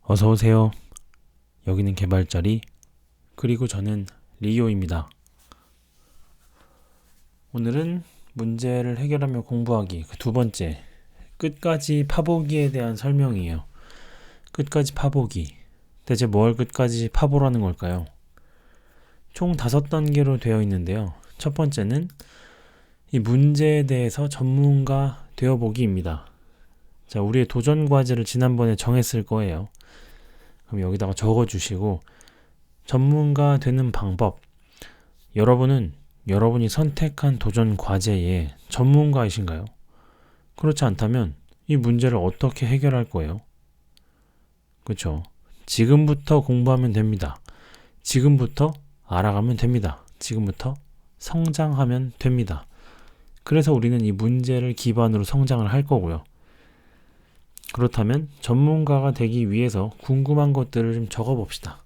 어서 오세요. 여기는 개발자리, 그리고 저는 리오입니다. 오늘은 문제를 해결하며 공부하기 그 두 번째, 끝까지 파보기에 대한 설명이에요. 끝까지 파보기. 대체 뭘 끝까지 파보라는 걸까요? 총 5단계로 되어 있는데요. 첫 번째는 이 문제에 대해서 전문가 되어보기입니다. 자, 우리의 도전 과제를 지난번에 정했을 거예요. 그럼 여기다가 적어주시고, 전문가 되는 방법. 여러분이 선택한 도전 과제의 전문가이신가요? 그렇지 않다면 이 문제를 어떻게 해결할 거예요? 그렇죠? 지금부터 공부하면 됩니다. 지금부터 알아가면 됩니다. 지금부터 성장하면 됩니다. 그래서 우리는 이 문제를 기반으로 성장을 할 거고요. 그렇다면 전문가가 되기 위해서 궁금한 것들을 좀 적어봅시다.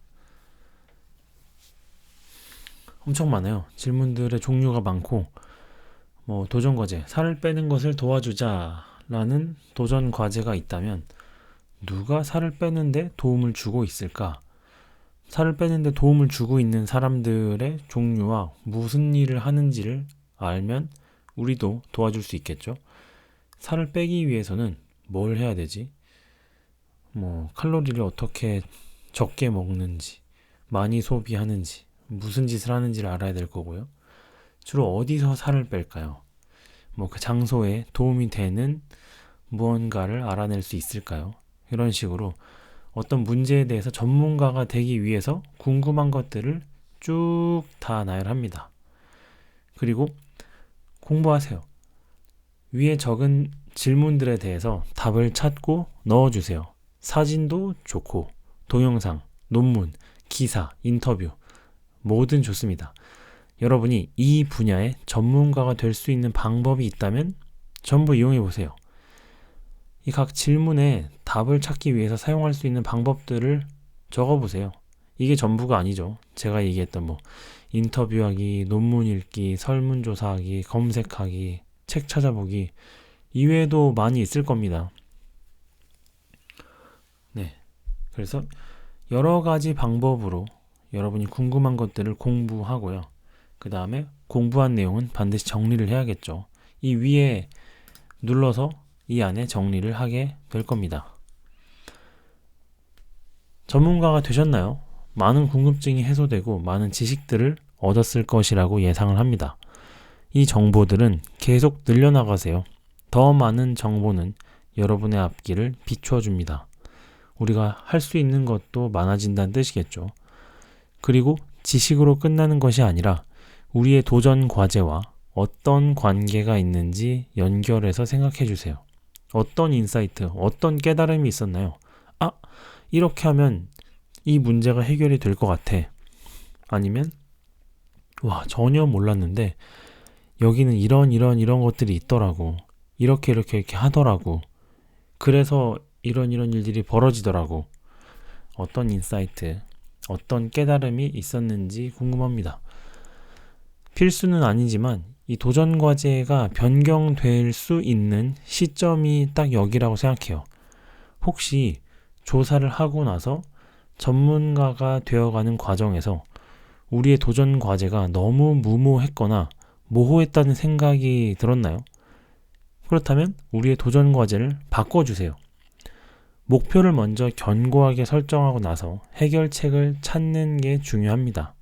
엄청 많아요. 질문들의 종류가 많고, 도전 과제, 살을 빼는 것을 도와주자 라는 도전 과제가 있다면 누가 살을 빼는데 도움을 주고 있을까? 살을 빼는데 도움을 주고 있는 사람들의 종류와 무슨 일을 하는지를 알면 우리도 도와줄 수 있겠죠. 살을 빼기 위해서는 뭘 해야 되지? 칼로리를 어떻게 적게 먹는지, 많이 소비하는지, 무슨 짓을 하는지를 알아야 될 거고요. 주로 어디서 살을 뺄까요? 그 장소에 도움이 되는 무언가를 알아낼 수 있을까요? 이런 식으로 어떤 문제에 대해서 전문가가 되기 위해서 궁금한 것들을 쭉 다 나열합니다. 그리고 공부하세요. 위에 적은 질문들에 대해서 답을 찾고 넣어주세요. 사진도 좋고, 동영상, 논문, 기사, 인터뷰, 뭐든 좋습니다. 여러분이 이 분야의 전문가가 될 수 있는 방법이 있다면 전부 이용해 보세요. 이 각 질문에 답을 찾기 위해서 사용할 수 있는 방법들을 적어보세요. 이게 전부가 아니죠. 제가 얘기했던 인터뷰하기, 논문 읽기, 설문조사하기, 검색하기, 책 찾아보기 이외에도 많이 있을 겁니다. 네, 그래서 여러 가지 방법으로 여러분이 궁금한 것들을 공부하고요. 그 다음에 공부한 내용은 반드시 정리를 해야겠죠. 이 위에 눌러서 이 안에 정리를 하게 될 겁니다. 전문가가 되셨나요? 많은 궁금증이 해소되고 많은 지식들을 얻었을 것이라고 예상을 합니다. 이 정보들은 계속 늘려나가세요. 더 많은 정보는 여러분의 앞길을 비춰줍니다. 우리가 할 수 있는 것도 많아진다는 뜻이겠죠. 그리고 지식으로 끝나는 것이 아니라 우리의 도전 과제와 어떤 관계가 있는지 연결해서 생각해 주세요. 어떤 인사이트, 어떤 깨달음이 있었나요? 이렇게 하면 이 문제가 해결이 될 것 같아. 아니면 전혀 몰랐는데 여기는 이런 것들이 있더라고. 이렇게 하더라고. 그래서 이런 일들이 벌어지더라고. 어떤 인사이트, 어떤 깨달음이 있었는지 궁금합니다. 필수는 아니지만 이 도전 과제가 변경될 수 있는 시점이 딱 여기라고 생각해요. 혹시 조사를 하고 나서 전문가가 되어가는 과정에서 우리의 도전 과제가 너무 무모했거나 모호했다는 생각이 들었나요? 그렇다면 우리의 도전 과제를 바꿔주세요. 목표를 먼저 견고하게 설정하고 나서 해결책을 찾는 게 중요합니다.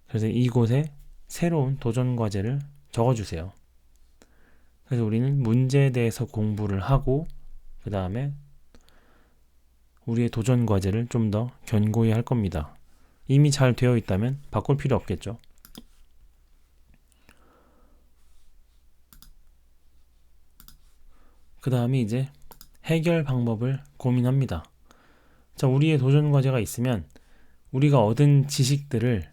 그래서 이곳에 새로운 도전 과제를 적어주세요. 그래서 우리는 문제에 대해서 공부를 하고 그 다음에 우리의 도전 과제를 좀 더 견고히 할 겁니다. 이미 잘 되어 있다면 바꿀 필요 없겠죠. 그 다음에 이제 해결 방법을 고민합니다. 자, 우리의 도전 과제가 있으면 우리가 얻은 지식들을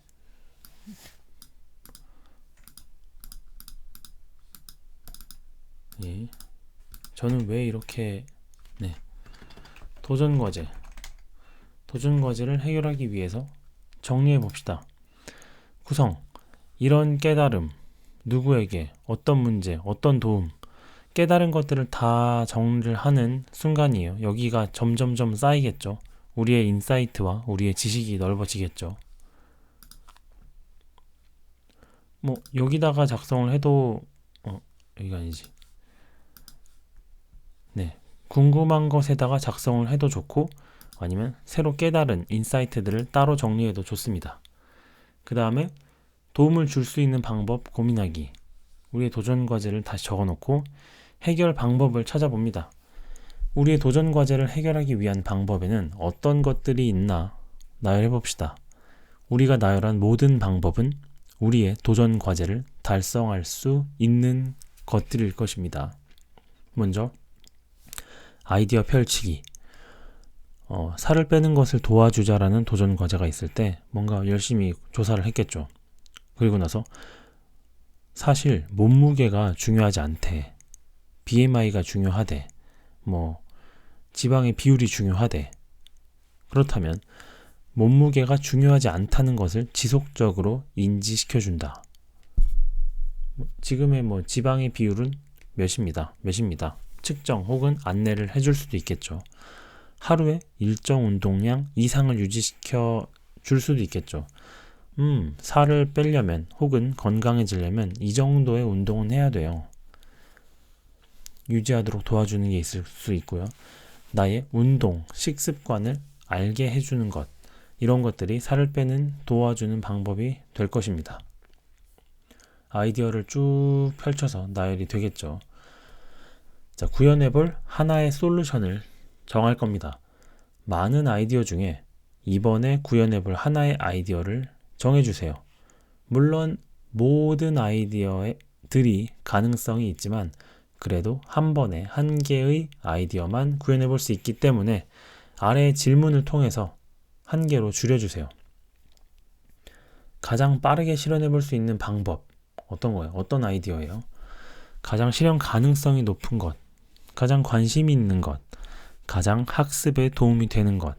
저는 왜 이렇게 도전 과제를 해결하기 위해서 정리해 봅시다. 구성, 이런 깨달음, 누구에게, 어떤 문제, 어떤 도움, 깨달은 것들을 다 정리를 하는 순간이에요. 여기가 점점점 쌓이겠죠. 우리의 인사이트와 우리의 지식이 넓어지겠죠. 뭐 여기다가 작성을 해도 여기가 아니지. 네, 궁금한 것에다가 작성을 해도 좋고, 아니면 새로 깨달은 인사이트들을 따로 정리해도 좋습니다. 그 다음에 도움을 줄 수 있는 방법 고민하기. 우리의 도전 과제를 다시 적어놓고 해결 방법을 찾아봅니다. 우리의 도전 과제를 해결하기 위한 방법에는 어떤 것들이 있나 나열해봅시다. 우리가 나열한 모든 방법은 우리의 도전 과제를 달성할 수 있는 것들일 것입니다. 먼저 아이디어 펼치기. 살을 빼는 것을 도와주자라는 도전 과제가 있을 때 뭔가 열심히 조사를 했겠죠. 그리고 나서 사실 몸무게가 중요하지 않대. BMI가 중요하대. 지방의 비율이 중요하대. 그렇다면 몸무게가 중요하지 않다는 것을 지속적으로 인지시켜준다. 지금의 지방의 비율은 몇입니다. 측정 혹은 안내를 해줄 수도 있겠죠. 하루에 일정 운동량 이상을 유지시켜 줄 수도 있겠죠. 살을 빼려면 혹은 건강해지려면 이 정도의 운동은 해야 돼요. 유지하도록 도와주는 게 있을 수 있고요. 나의 운동, 식습관을 알게 해주는 것, 이런 것들이 살을 빼는 도와주는 방법이 될 것입니다. 아이디어를 쭉 펼쳐서 나열이 되겠죠. 자, 구현해볼 하나의 솔루션을 정할 겁니다. 많은 아이디어 중에 이번에 구현해볼 하나의 아이디어를 정해주세요. 물론 모든 아이디어들이 가능성이 있지만 그래도 한 번에 한 개의 아이디어만 구현해볼 수 있기 때문에 아래의 질문을 통해서 한 개로 줄여주세요. 가장 빠르게 실현해볼 수 있는 방법 어떤 거예요? 어떤 아이디어예요? 가장 실현 가능성이 높은 것, 가장 관심이 있는 것, 가장 학습에 도움이 되는 것.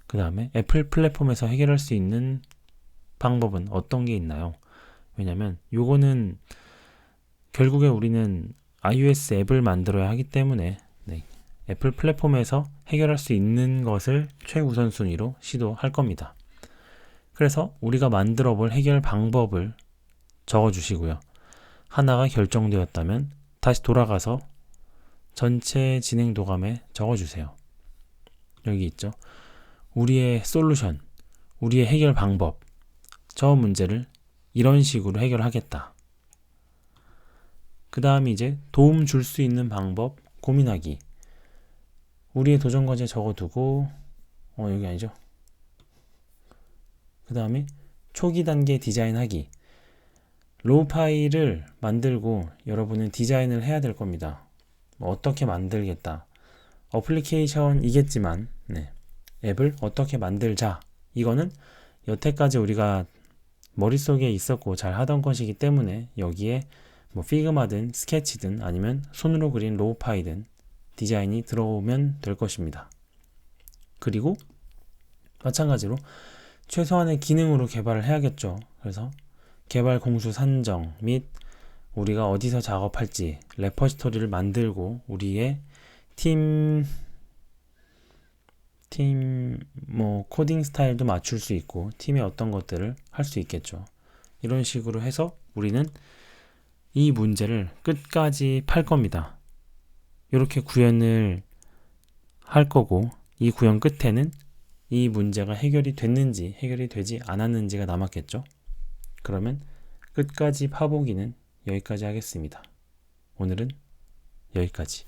그 다음에 애플 플랫폼에서 해결할 수 있는 방법은 어떤 게 있나요? 왜냐면 요거는 결국에 우리는 iOS 앱을 만들어야 하기 때문에 애플 플랫폼에서 해결할 수 있는 것을 최우선순위로 시도할 겁니다. 그래서 우리가 만들어 볼 해결 방법을 적어주시고요. 하나가 결정되었다면 다시 돌아가서 전체 진행 도감에 적어주세요. 여기 있죠. 우리의 솔루션, 우리의 해결 방법, 저 문제를 이런 식으로 해결하겠다. 그 다음에 이제 도움 줄 수 있는 방법 고민하기. 우리의 도전 과제 적어두고 여기 아니죠. 그 다음에 초기 단계 디자인하기. 로우 파일을 만들고 여러분은 디자인을 해야 될 겁니다. 어떻게 만들겠다. 어플리케이션이겠지만 앱을 어떻게 만들자. 이거는 여태까지 우리가 머릿속에 있었고 잘 하던 것이기 때문에 여기에 피그마든 스케치든 아니면 손으로 그린 로우 파일은 디자인이 들어오면 될 것입니다. 그리고 마찬가지로 최소한의 기능으로 개발을 해야겠죠. 그래서 개발 공수 산정 및 우리가 어디서 작업할지 레퍼지토리를 만들고 우리의 팀 코딩 스타일도 맞출 수 있고 팀의 어떤 것들을 할 수 있겠죠. 이런 식으로 해서 우리는 이 문제를 끝까지 팔 겁니다. 이렇게 구현을 할 거고 이 구현 끝에는 이 문제가 해결이 됐는지 해결이 되지 않았는지가 남았겠죠. 그러면 끝까지 파보기는 여기까지 하겠습니다. 오늘은 여기까지.